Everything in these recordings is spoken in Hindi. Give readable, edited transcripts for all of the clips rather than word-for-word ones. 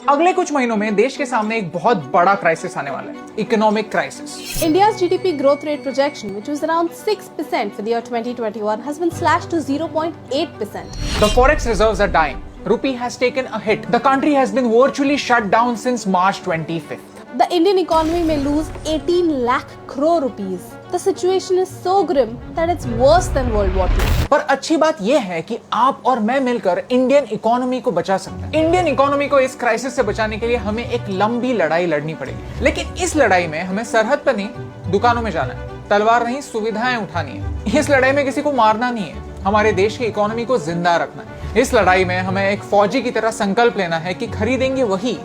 अगले कुछ महीनों में देश के सामने एक बहुत बड़ा क्राइसिस आने वाला है, economic crisis. India's GDP growth rate projection, which was around 6% for the year 2021, has been slashed to 0.8%. The forex reserves are dying. Rupee has taken a hit. The country has been virtually shut down since March 25th. The Indian economy may lose 18 lakh crore rupees. The situation is so grim that it's worse than World War II. पर अच्छी बात यह है कि आप और मैं मिलकर इंडियन इकोनॉमी को बचा सकते हैं। इंडियन इकोनॉमी को इस क्राइसिस से बचाने के लिए हमें एक लंबी लड़ाई लड़नी पड़ेगी, लेकिन इस लड़ाई में हमें सरहद पर नहीं, दुकानों में जाना है, तलवार नहीं, सुविधाएं उठानी है। इस लड़ाई में किसी को मारना नहीं है, हमारे देश की इकोनॉमी को जिंदा रखना है। इस लड़ाई में हमें एक फौजी की तरह संकल्प लेना है कि खरीदेंगे वही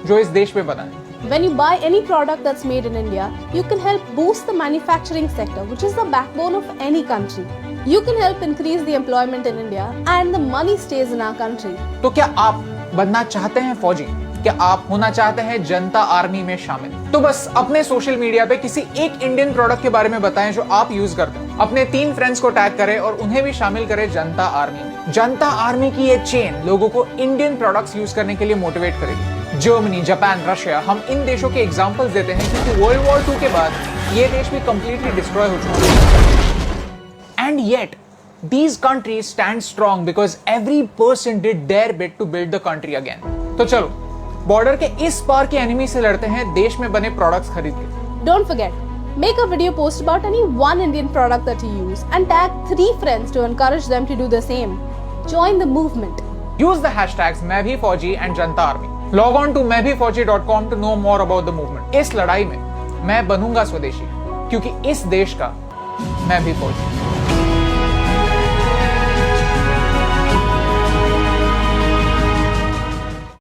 जो इस देश में बना है। When you buy any product that's made in India, you can help boost the manufacturing sector, which is the backbone of any country. You can help increase the employment in India and the money stays in our country. तो क्या आप बनना चाहते हैं फौजी? क्या आप होना चाहते हैं जनता आर्मी में शामिल? तो बस अपने सोशल मीडिया पे किसी एक इंडियन प्रोडक्ट के बारे में बताएं जो आप यूज करते हैं। अपने 3 फ्रेंड्स को टैग करें और उन्हें भी शामिल करें जनता आर्मी में। जनता आर्मी की ये चेन लोगों को इंडियन प्रोडक्ट्स यूज करने के लिए मोटिवेट करेगी। जर्मनी, जापान, रशिया, हम इन देशों के एग्जांपल्स देते हैं क्योंकि वर्ल्ड वॉर 2 के बाद ये देश भी कंप्लीटली डिस्ट्रॉय हो चुके हैं। And yet these countries stand strong because every person did their bit to build the country again. तो चलो बॉर्डर के इस पार के एनिमी से लड़ते हैं देश में बने प्रोडक्ट्स खरीद के। Don't forget, make a video post about any one Indian product that you use and tag 3 friends to encourage them to do the same. Join the movement. Use the hashtags मैं भी फौजी and Janata army. Log on to maibhifauji.com to know more about the movement. इस लड़ाई में मैं बनूंगा स्वदेशी क्योंकि इस देश का मैं भी फौजी।